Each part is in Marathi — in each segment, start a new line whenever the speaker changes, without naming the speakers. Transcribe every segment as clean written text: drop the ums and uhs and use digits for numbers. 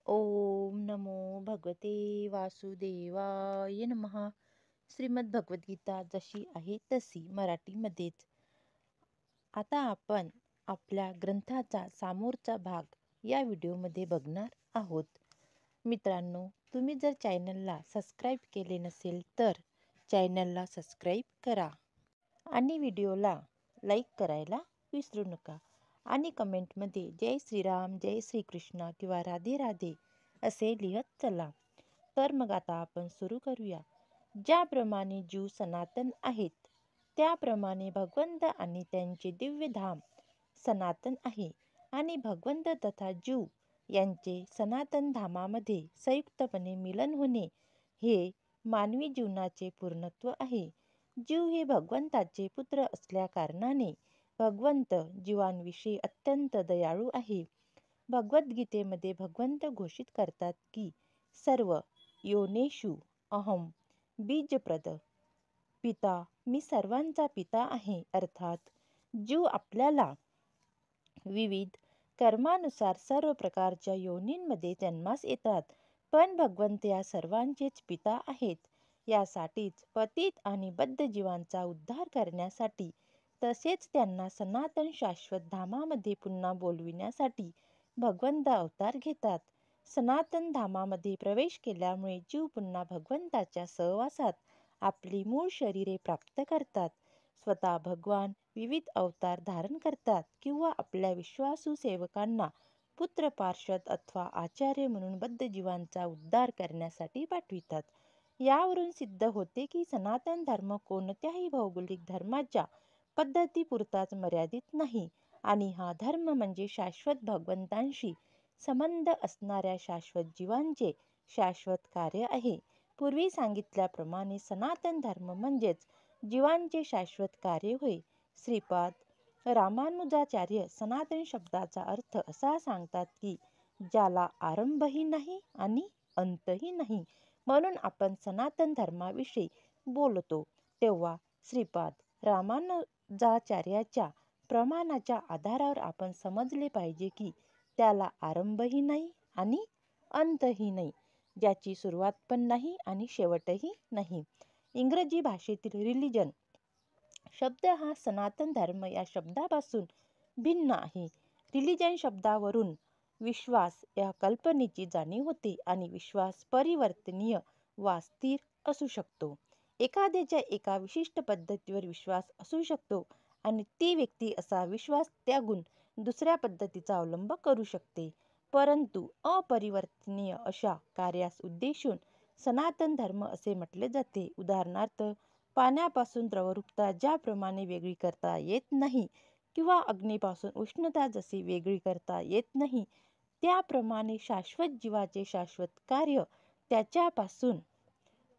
ओम नमो भगवते वासुदेवाय नमः. श्रीमद भगवद्गीता जशी आहे तशी मराठीमध्येच. आता आपण आपल्या ग्रंथाचा समोरचा भाग या व्हिडिओमध्ये बघणार आहोत. मित्रांनो, तुम्ही जर चॅनलला सबस्क्राईब केले नसेल तर चॅनलला सबस्क्राईब करा आणि व्हिडिओला लाईक करायला विसरू नका. आणि कमेंटमध्ये जय श्रीराम, जय श्रीकृष्ण किंवा राधे राधे असे लिहत चला. तर मग आता आपण सुरू करूया. ज्याप्रमाणे जीव सनातन आहेत त्याप्रमाणे भगवंत आणि त्यांचे दिव्य धाम सनातन आहे आणि भगवंत तथा जीव यांचे सनातन धामामध्ये संयुक्तपणे मिलन होणे हे मानवी जीवनाचे पूर्णत्व आहे. जीव हे भगवंताचे पुत्र असल्याकारणाने भगवंत जीवांविषयी अत्यंत दयाळू आहे. भगवद्गीतेमध्ये भगवंत घोषित करतात की सर्व योनेषु अहम बीजप्रद पिता, मी सर्वांचा पिता आहे. अर्थात जीव आपल्याला विविध कर्मानुसार सर्व प्रकारच्या योनींमध्ये जन्मास येतात, पण भगवंत या सर्वांचेच पिता आहेत. यासाठीच पतित आणि बद्ध जीवांचा उद्धार करण्यासाठी तसेच त्यांना सनातन शाश्वत धामामध्ये पुन्हा बोलविण्यासाठी भगवंत अवतार घेतात. सनातन धामामध्ये प्रवेश केल्यामुळे जीव पुन्हा भगवंताच्या सहवासात आपली मूळ शरीरे प्राप्त करतात. स्वतः भगवान विविध अवतार धारण करतात किंवा आपल्या विश्वासू सेवकांना पुत्र, पार्षद अथवा आचार्य म्हणून बद्ध जीवांचा उद्धार करण्यासाठी पाठवितात. यावरून सिद्ध होते की सनातन धर्म कोणत्याही भौगोलिक धर्माच्या पद्धतीपुरताच मर्यादित नाही आणि हा धर्म म्हणजे शाश्वत भगवंतांशी संबंध असणाऱ्या शाश्वत जीवांचे शाश्वत कार्य आहे. पूर्वी सांगितल्याप्रमाणे सनातन धर्म म्हणजेच जीवांचे शाश्वत कार्य होय. श्रीपाद रामानुजाचार्य सनातन शब्दाचा अर्थ असा सांगतात की ज्याला आरंभही नाही आणि अंतही नाही. म्हणून आपण सनातन धर्माविषयी बोलतो तेव्हा श्रीपाद रामानुजाचार्याच्या प्रमाणाच्या आधारावर आपण समजले पाहिजे की त्याला आरंभही नाही आणि अंतही नाही, ज्याची सुरुवात पण नाही आणि शेवटही नाही. इंग्रजी भाषेतील रिलिजन शब्द हा सनातन धर्म या शब्दापासून भिन्न आहे. रिलिजन शब्दावरून विश्वास या कल्पनेची जाणीव होते आणि विश्वास परिवर्तनीय वा स्थिर असू शकतो. एखाद्याच्या एका विशिष्ट पद्धतीवर विश्वास असू शकतो आणि ती व्यक्ती असा विश्वास त्यागून दुसऱ्या पद्धतीचा अवलंब करू शकते. परंतु अपरिवर्तनीय अशा कार्यास उद्देशून सनातन धर्म असे म्हटले जाते. उदाहरणार्थ, पाण्यापासून द्रवरूपता ज्याप्रमाणे वेगळी करता येत नाही किंवा अग्नीपासून उष्णता जशी वेगळी करता येत नाही, त्याप्रमाणे शाश्वत जीवाचे शाश्वत कार्य त्याच्यापासून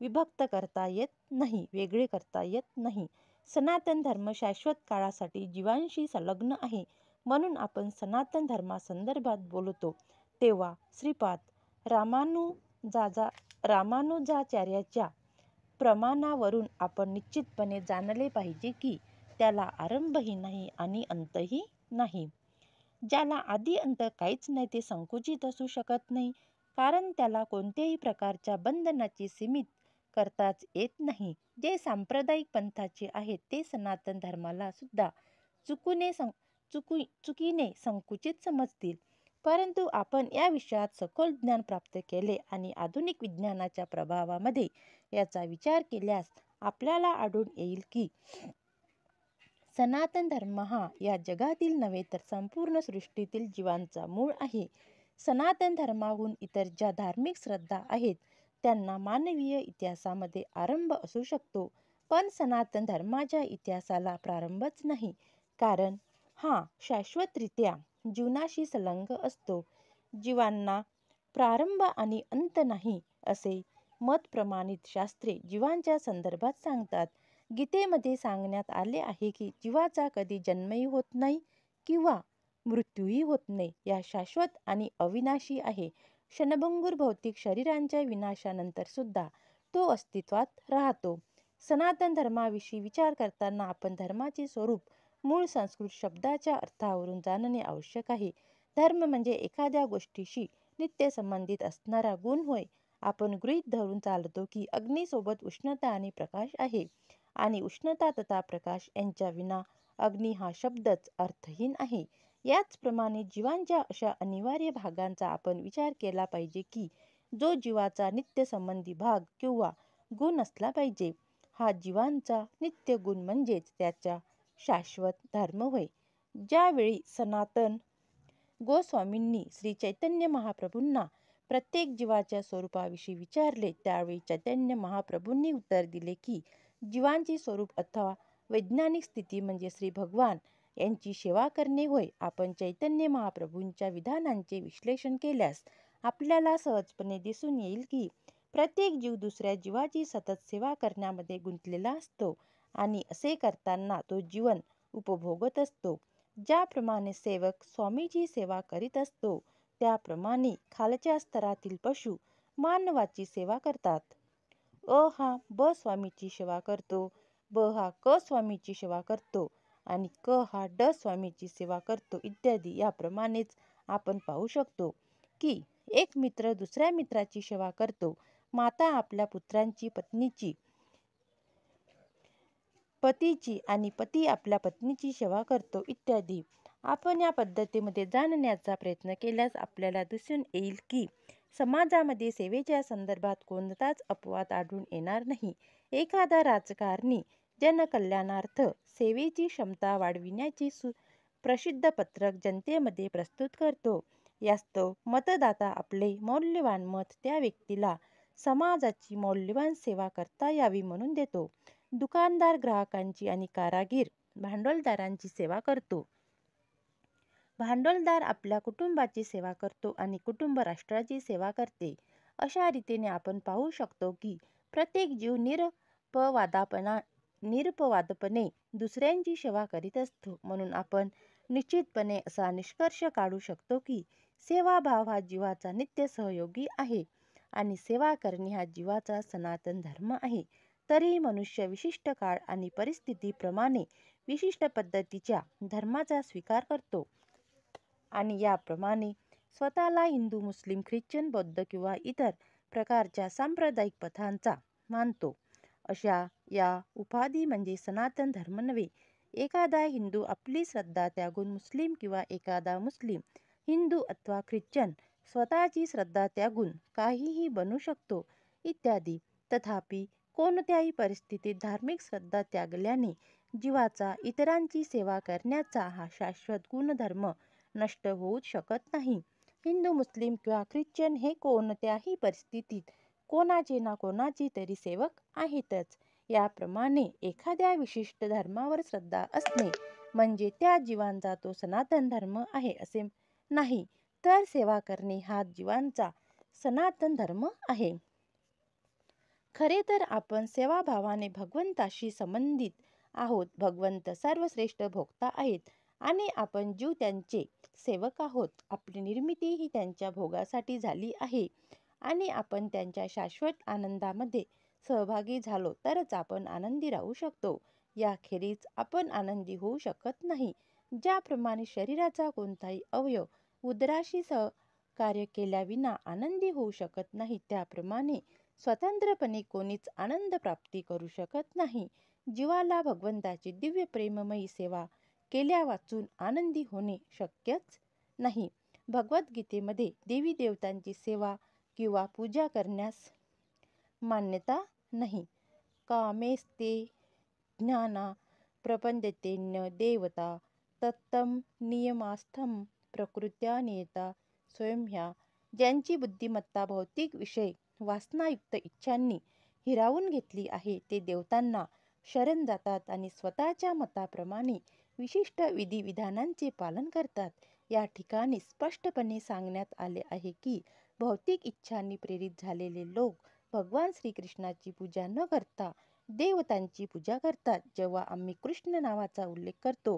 विभक्त करता येत नाही, वेगळे करता येत नाही. सनातन धर्म शाश्वत काळासाठी जीवांशी संलग्न आहे. म्हणून आपण सनातन धर्मासंदर्भात बोलतो तेव्हा श्रीपाद रामानुजाचार्याच्या प्रमाणावरून आपण निश्चितपणे जाणले पाहिजे की त्याला आरंभही नाही आणि अंतही नाही. ज्याला आदी अंत काहीच नाही ते संकुचित असू शकत नाही, कारण त्याला कोणत्याही प्रकारच्या बंधनाची सीमित करताच येत नाही. जे सांप्रदायिक पंथाचे आहेत ते सनातन धर्माला सुद्धा चुकीने संकुचित समजतील. परंतु आपण या विषयात सखोल ज्ञान प्राप्त केले आणि आधुनिक विज्ञानाच्या प्रभावामध्ये याचा विचार केल्यास आपल्याला आढळून येईल की सनातन धर्म हा या जगातील नव्हे तर संपूर्ण सृष्टीतील जीवांचा मूळ आहे. सनातन धर्माहून इतर ज्या धार्मिक श्रद्धा आहेत त्यांना मानवीय इतिहासामध्ये आरंभ असू शकतो, पण सनातन धर्माच्या इतिहासाला प्रारंभच नाही, कारण हा शाश्वतरित्या जीवनाशी संलग्न असतो. जीवांना प्रारंभ आणि अंत नाही असे मत प्रमाणित शास्त्रे जीवांच्या संदर्भात सांगतात. गीतेमध्ये सांगण्यात आले आहे की जीवाचा कधी जन्मही होत नाही किंवा मृत्यूही होत नाही. या शाश्वत आणि अविनाशी आहे. क्षणभंगुर भौतिक शरीरांच्या विनाशानंतर सुद्धा तो अस्तित्वात राहतो. सनातन धर्माविषयी विचार करताना आपण धर्माचे स्वरूप मूळ संस्कृत शब्दाच्या अर्थावरून जाणणे आवश्यक आहे. धर्म म्हणजे एखाद्या गोष्टीशी नित्य संबंधित असणारा गुण होय. आपण गृहीत धरून चालतो की अग्नीसोबत उष्णता आणि प्रकाश आहे आणि उष्णता तथा प्रकाश यांच्या विना अग्नी हा शब्दच अर्थहीन आहे. याचप्रमाणे जीवांच्या अशा अनिवार्य भागांचा आपण विचार केला पाहिजे की जो जीवाचा नित्य संबंधी भाग किंवा गुण असला पाहिजे. हा जीवांचा नित्य गुण म्हणजेच त्याचा शाश्वत धर्म होय. ज्यावेळी सनातन गोस्वामींनी श्री चैतन्य महाप्रभूंना प्रत्येक जीवाच्या स्वरूपाविषयी विचारले त्यावेळी चैतन्य महाप्रभूंनी उत्तर दिले की जीवांचे स्वरूप अथवा वैज्ञानिक स्थिती म्हणजे श्री भगवान यांची सेवा करणे होय. आपण चैतन्य महाप्रभूंच्या विधानांचे विश्लेषण केल्यास आपल्याला सहजपणे दिसून येईल की प्रत्येक जीव दुसऱ्या जीवाची सतत सेवा करण्यामध्ये गुंतलेला असतो आणि असे करताना तो जीवन उपभोगत असतो. ज्याप्रमाणे सेवक स्वामीची सेवा करीत असतो त्याप्रमाणे खालच्या स्तरातील पशु मानवाची सेवा करतात. अ हा ब स्वामीची सेवा करतो, ब हा क स्वामीची सेवा करतो आणि क हा ड स्वामीची सेवा करतो इत्यादी. याप्रमाणेच आपण पाहू शकतो की एक मित्र दुसऱ्या मित्राची सेवा करतो, माता आपल्या पुत्रांची, पतीची आणि पती आपल्या पत्नीची सेवा करतो इत्यादी. आपण या पद्धतीमध्ये जाणण्याचा प्रयत्न केल्यास आपल्याला दिसून येईल की समाजामध्ये सेवेच्या संदर्भात कोणताच अपवाद आढळून येणार नाही. एखादा राजकारणी जनकल्याणार्थ सेवेची क्षमता वाढविण्याचे प्रसिद्ध पत्रक जनतेमध्ये प्रस्तुत करतो. यास्तव मतदाता आपले मौल्यवान मत त्या व्यक्तीला समाजाची मौल्यवान सेवा करता यावी म्हणून देतो. दुकानदार ग्राहकांची आणि कारागीर भांडवलदारांची सेवा करतो. भांडवलदार आपल्या कुटुंबाची सेवा करतो आणि कुटुंब राष्ट्राची सेवा करते. अशा रीतीने आपण पाहू शकतो की प्रत्येक जीव निरपवादपणे दुसऱ्यांची सेवा करीत असतो. म्हणून आपण निश्चितपणे असा निष्कर्ष काढू शकतो की सेवाभाव हा जीवाचा नित्य सहयोगी आहे आणि सेवा करणे हा जीवाचा सनातन धर्म आहे. तरीही मनुष्य विशिष्ट काळ आणि परिस्थितीप्रमाणे विशिष्ट पद्धतीच्या धर्माचा स्वीकार करतो आणि याप्रमाणे स्वतःला हिंदू, मुस्लिम, ख्रिश्चन, बौद्ध किंवा इतर प्रकारच्या सांप्रदायिक पथांचा मानतो. अशा या उपाधी म्हणजे सनातन धर्म नव्हे. एखादा हिंदू आपली श्रद्धा त्यागून मुस्लिम किंवा एखादा मुस्लिम हिंदू अथवा ख्रिश्चन स्वतःची श्रद्धा त्यागून काहीही बनू शकतो इत्यादी. तथापि कोणत्याही परिस्थितीत धार्मिक श्रद्धा त्यागल्याने जीवाचा इतरांची सेवा करण्याचा हा शाश्वत गुणधर्म नष्ट होऊ शकत नाही. हिंदू, मुस्लिम किंवा ख्रिश्चन हे कोणत्याही परिस्थितीत कोणाचे ना कोणाचे तरी सेवक आहेतच. याप्रमाणे एखाद्या विशिष्ट धर्मावर श्रद्धा असणे म्हणजे त्या जीवांचा तो सनातन धर्म आहे असे नाही, तर सेवा करणे हा जीवांचा सनातन धर्म आहे. खरे तर आपण सेवाभावाने भगवंताशी संबंधित आहोत. भगवंत सर्वश्रेष्ठ भोक्ता आहेत आणि आपण जीव त्यांचे सेवक आहोत. आपली निर्मिती ही त्यांच्या भोगासाठी झाली आहे आणि आपण त्यांच्या शाश्वत आनंदामध्ये सहभागी झालो तरच आपण आनंदी राहू शकतो. याखेरीज आपण आनंदी होऊ शकत नाही. ज्याप्रमाणे शरीराचा कोणताही अवयव उदराशी सहकार्य केल्याविना आनंदी होऊ शकत नाही, त्याप्रमाणे स्वतंत्रपणे कोणीच आनंद प्राप्ती करू शकत नाही. जीवाला भगवंताची दिव्य प्रेममयी सेवा केल्या वाचून आनंदी होणे शक्यच नाही. भगवद्गीतेमध्ये देवी देवतांची सेवा किंवा पूजा करण्यास मान्यता नाही. कामेस्ते ज्ञाना प्रपद्यतेन्य देवता तत्तम नियमास्थम प्रकृत्या नियता स्वयं. ह्या ज्यांची बुद्धिमत्ता भौतिक विषय वासनायुक्त इच्छांनी हिरावून घेतली आहे ते देवतांना शरण जातात आणि स्वतःच्या मताप्रमाणे विशिष्ट विधिविधानांचे पालन करतात. या ठिकाणी स्पष्टपणे सांगण्यात आले आहे की भौतिक इच्छांनी प्रेरित झालेले लोक भगवान श्रीकृष्णाची पूजा न करता देवतांची पूजा करतात. जेव्हा आम्ही कृष्ण नावाचा उल्लेख करतो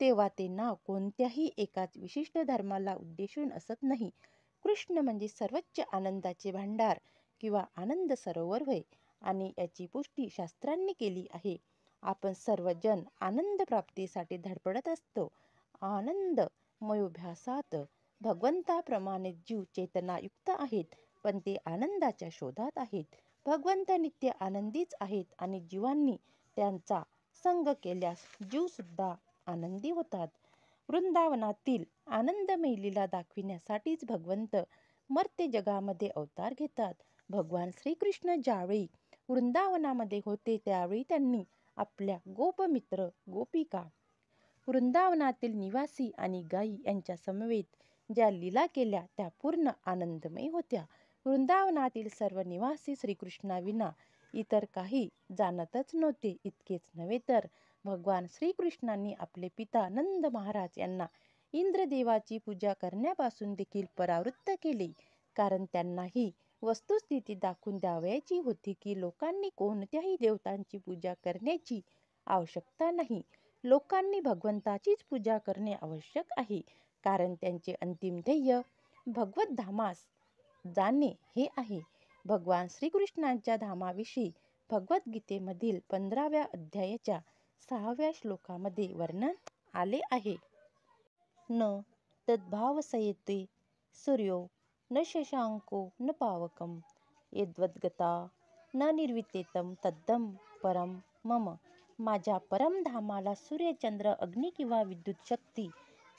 तेव्हा ते नाव कोणत्याही एकाच विशिष्ट धर्माला उद्देशून असत नाही. कृष्ण म्हणजे सर्वोच्च आनंदाचे भांडार किंवा आनंद सरोवर होय आणि याची पुष्टी शास्त्रांनी केली आहे. आपण सर्वजण आनंद प्राप्तीसाठी धडपडत असतो. आनंद मयोभ्यासात भगवंताप्रमाणे जीव चेतनायुक्त आहेत, पण ते आनंदाच्या शोधात आहेत. भगवंत नित्य आनंदीच आहेत आणि जीवांनी त्यांचा संग केल्यास जीव सुद्धा आनंदी होतात. वृंदावनातील आनंदमय लीला दाखविण्यासाठीच भगवंत मर्त्य जगामध्ये अवतार घेतात. भगवान श्रीकृष्ण ज्यावेळी वृंदावनामध्ये होते त्यावेळी त्यांनी आपल्या गोपमित्र गोपिका, वृंदावनातील निवासी आणि गायी यांच्या समवेत ज्या लीला केल्या त्या पूर्ण आनंदमय होत्या. वृंदावनातील सर्व निवासी श्रीकृष्णाविना इतर काही जाणतच नव्हते. इतकेच नव्हे तर भगवान श्रीकृष्णांनी आपले पिता नंद महाराज यांना इंद्रदेवाची पूजा करण्यापासून देखील परावृत्त केले, कारण त्यांना ही वस्तुस्थिती दाखवून द्यावयाची होती की लोकांनी कोणत्याही देवतांची पूजा करण्याची आवश्यकता नाही. लोकांनी भगवंताचीच पूजा करणे आवश्यक आहे, कारण त्यांचे अंतिम ध्येय भगवत धामास जाणे हे आहे. भगवान श्रीकृष्णांच्या धामाविषयी भगवद्गीतेमधील 15व्या अध्यायाच्या 6व्या श्लोकामध्ये वर्णन आले आहे. न तद्भावसयते सूर्यो न शशांको न पावकम यद्वद्गता न निर्वितेतम तद्दम परम मम. माझ्या परमधामाला सूर्य, चंद्र, अग्नी किंवा विद्युत शक्ती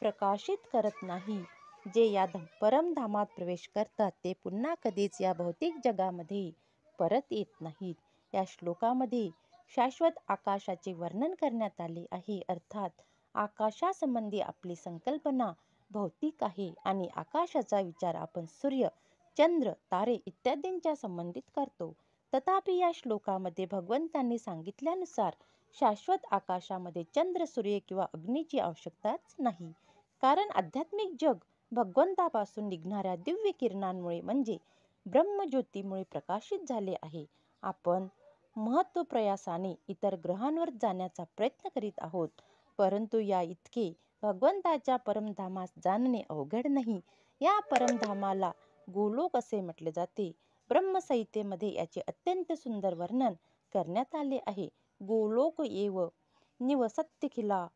प्रकाशित करत नाही. जे या परमधामात प्रवेश करतात ते पुन्हा कधीच या भौतिक जगामध्ये परत येत नाहीत. या श्लोकामध्ये शाश्वत आकाशाचे वर्णन करण्यात आले आहे. अर्थात आकाशासंबंधी आपली संकल्पना भौतिक आहे आणि आकाशाचा विचार आपण सूर्य, चंद्र, तारे इत्यादींच्या संबंधित करतो. तथापि या श्लोकामध्ये भगवंतांनी सांगितल्यानुसार शाश्वत आकाशामध्ये चंद्र, सूर्य किंवा अग्नीची आवश्यकताच नाही, कारण आध्यात्मिक जग भगवंतापासून निघणाऱ्या दिव्य किरणांमुळे म्हणजे ब्रह्मज्योतीमुळे प्रकाशित झाले आहे. आपण महत्प्रयासाने इतर ग्रहांवर जाण्याचा प्रयत्न करीत आहोत, परंतु या इतके भगवंताच्या परमधामास जाणणे अवघड नाही. या परमधामाला गोलोक असे म्हटले जाते. ब्रह्मसंहितेमध्ये याचे अत्यंत सुंदर वर्णन करण्यात आले आहे. गोलोक एव निवसत्यखिला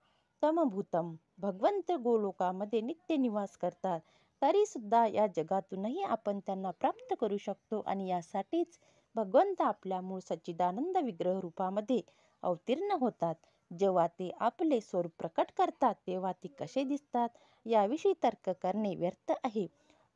तमभूतम. भगवंत गोलोकामध्ये नित्य निवास करतात, तरी सुद्धा या जगातूनही आपण त्यांना प्राप्त करू शकतो आणि यासाठीच भगवंत आपल्या मूळ सच्चिदानंद विग्रह रूपामध्ये अवतीर्ण होतात. जेव्हा ते आपले स्वरूप प्रकट करतात तेव्हा ते कसे दिसतात याविषयी तर्क करणे व्यर्थ आहे.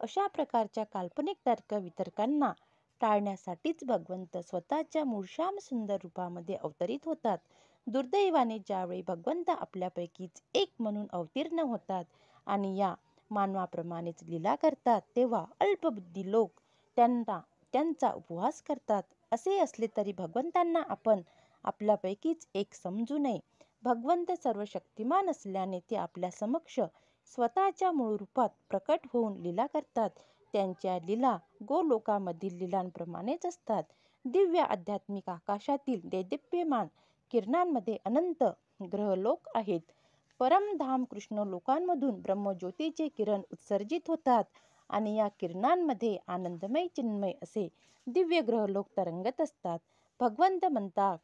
अशा प्रकारच्या काल्पनिक तर्क वितर्कांना टाळण्यासाठीच भगवंत स्वतःच्या मूळ श्याम सुंदर रूपामध्ये अवतरित होतात. दुर्दैवाने ज्यावेळी भगवंत आपल्यापैकीच एक म्हणून अवतीर्ण होतात आणि या मानवाप्रमाणेच लीला करतात तेव्हा अल्पबुद्धी लोक त्यांचा उपहास करतात. असे असले तरी भगवंतांना आपण आपल्यापैकीच एक समजू नये. भगवंत सर्वशक्तिमान असल्याने ते आपल्या समक्ष स्वतःच्या मूळ रूपात प्रकट होऊन लीला करतात. त्यांच्या लीला गोलोकामधील लीलांप्रमाणेच असतात. दिव्य आध्यात्मिक आकाशातील दैदिप्यमान किरणांमध्ये अनंत ग्रहलोक आहेत. परमधाम कृष्ण लोकांमधून ब्रह्मज्योतीचे किरण उत्सर्जित होतात आणि या किरणांमध्ये आनंदमय चिन्मय असे दिव्य ग्रहलोक तरंगत असतात. भगवंत म्हणतात,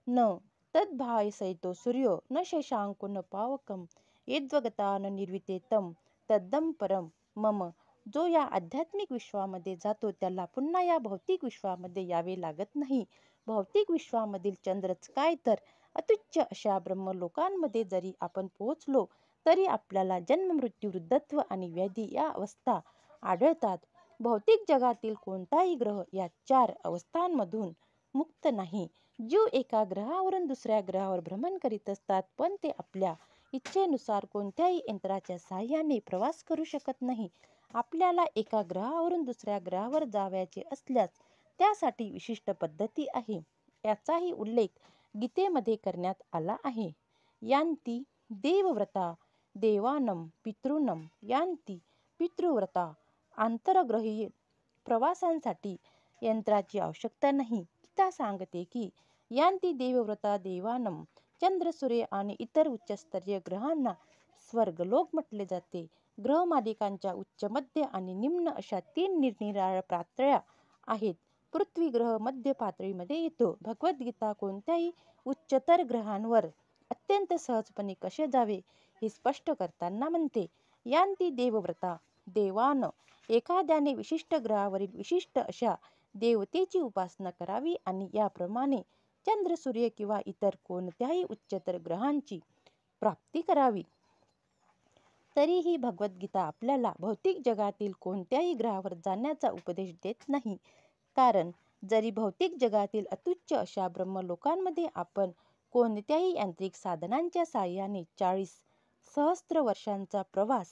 न तद्भासयतो सूर्यो न शशांको न पावकम यद्वगता न निर्वितेतम तद्दम परम मम. जो या आध्यात्मिक विश्वामध्ये जातो त्याला पुन्हा या भौतिक विश्वामध्ये यावे लागत नाही. भौतिक विश्वामधील चंद्रच काय तर अत्युच्च अशा ब्रह्मलोकांमध्ये जरी आपण पोहोचलो तरी आपल्याला जन्म, मृत्यू, वृद्धत्व आणि व्याधी या अवस्था आढळतात. भौतिक जगातील कोणताही ग्रह या 4 अवस्थांमधून मुक्त नाही. जीव एका ग्रहावरून दुसऱ्या ग्रहावर भ्रमण करीत असतात, पण ते आपल्या इच्छेनुसार कोणत्याही यंत्राच्या साहाय्याने प्रवास करू शकत नाही. आपल्याला एका ग्रहावरून दुसऱ्या ग्रहावर जावयाचे असल्यास त्यासाठी विशिष्ट पद्धती आहे. याचाही उल्लेख गीतेमध्ये करण्यात आला आहे. यांती देवव्रता देवानम पितॄनम यांती पितृव्रता. आंतरग्रहीय प्रवासांसाठी यंत्राची आवश्यकता नाही. गीता सांगते की यांती देवव्रता देवानम. चंद्र, सूर्य आणि इतर उच्चस्तरीय ग्रहांना स्वर्गलोक म्हटले जाते. ग्रहमालिकांच्या उच्च, मध्य आणि निम्न अशा 3 निरनिराळ्या पातळ्या आहेत. पृथ्वी ग्रह मध्य पातळीमध्ये येतो. भगवद्गीता कोणत्याही उच्चतर ग्रहांवर अत्यंत सहजपणे कसे जावे हे स्पष्ट करताना म्हणते. यांती देवव्रता. देवानं एखाद्याने विशिष्ट ग्रहावरील विशिष्ट अशा देवतेची उपासना करावी आणि याप्रमाणे चंद्र, सूर्य किंवा इतर कोणत्याही उच्चतर ग्रहांची प्राप्ती करावी. तरीही भगवद्गीता आपल्याला भौतिक जगातील कोणत्याही ग्रहावर जाण्याचा उपदेश देत नाही. कारण जरी भौतिक जगातील अत्युच्च अशा ब्रह्मलोकांमध्ये आपण कोणत्याही यांत्रिक साधनांच्या साहाय्याने 40 सहस्त्र वर्षांचा प्रवास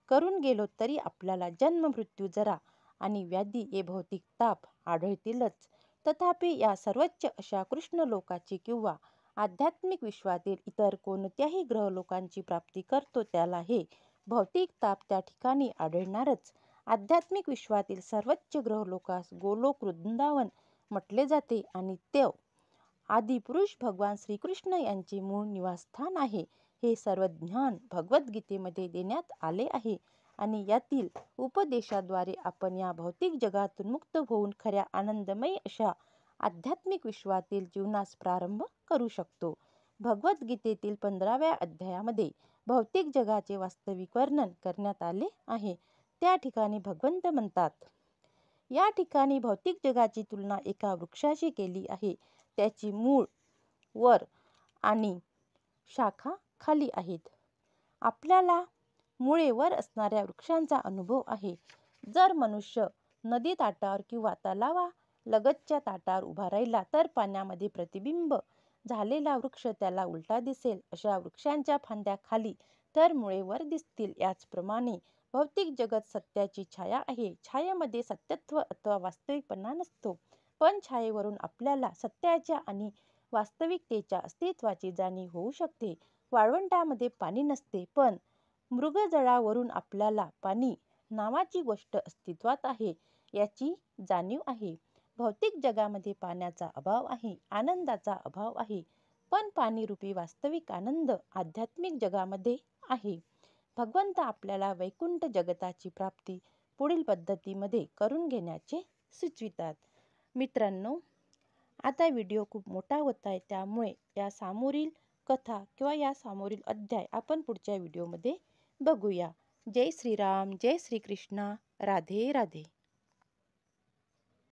करून गेलो तरी आपल्याला जन्म, मृत्यू, जरा आणि व्याधी हे भौतिक ताप आढळतीलच. तथापि या सर्वोच्च अशा कृष्ण लोकाची किंवा आध्यात्मिक विश्वातील इतर कोणत्याही ग्रहलोकांची प्राप्ती करतो त्याला हे भौतिक ताप त्या ठिकाणी आढळणारच. आध्यात्मिक विश्वातील सर्वोच्च ग्रहलोकास गोलोक, वृंदावन म्हटले जाते आणि तो आदिपुरुष भगवान श्रीकृष्ण यांचे मूळ निवासस्थान आहे. हे सर्व ज्ञान भगवद्गीतेमध्ये देण्यात आले आहे आणि यातील उपदेशाद्वारे आपण या भौतिक जगातून मुक्त होऊन खऱ्या आनंदमयी अशा आध्यात्मिक विश्वातील जीवनास प्रारंभ करू शकतो. भगवद्गीतेतील 15व्या अध्यायामध्ये भौतिक जगाचे वास्तविक वर्णन करण्यात आले आहे. त्या ठिकाणी भगवंत म्हणतात, या ठिकाणी भौतिक जगाची तुलना एका वृक्षाशी केली आहे. त्याची मूळ वर आणि शाखा खाली आहेत. आपल्याला मुळे वर असणाऱ्या वृक्षांचा अनुभव आहे. जर मनुष्य नदी ताटावर किंवा तलावा लगतच्या ताटावर उभा राहिला तर पाण्यामध्ये प्रतिबिंब झालेला वृक्ष त्याला उलटा दिसेल. अशा वृक्षांच्या फांद्या खाली तर मुळे वर दिसतील. याचप्रमाणे भौतिक जगत सत्याची छाया आहे. छायेमध्ये सत्यत्व अथवा वास्तविकपणा नसतो, पण छायेवरून आपल्याला सत्याच्या आणि वास्तविकतेच्या अस्तित्वाची जाणीव होऊ शकते. वाळवंटामध्ये पाणी नसते, पण मृगजळावरून आपल्याला पाणी नावाची गोष्ट अस्तित्वात आहे याची जाणीव आहे. भौतिक जगामध्ये पाण्याचा अभाव आहे, आनंदाचा अभाव आहे, पण पाणीरूपी वास्तविक आनंद आध्यात्मिक जगामध्ये आहे. भगवंत आपल्याला वैकुंठ जगताची प्राप्ती पुढील पद्धतीमध्ये करून घेण्याचे सुचवितात. मित्रांनो, आता व्हिडिओ खूप मोठा होत आहे, त्यामुळे या समोरील कथा किंवा या समोरील अध्याय आपण पुढच्या व्हिडिओमध्ये बघूया. जय श्रीराम, जय श्रीकृष्ण, राधे राधे.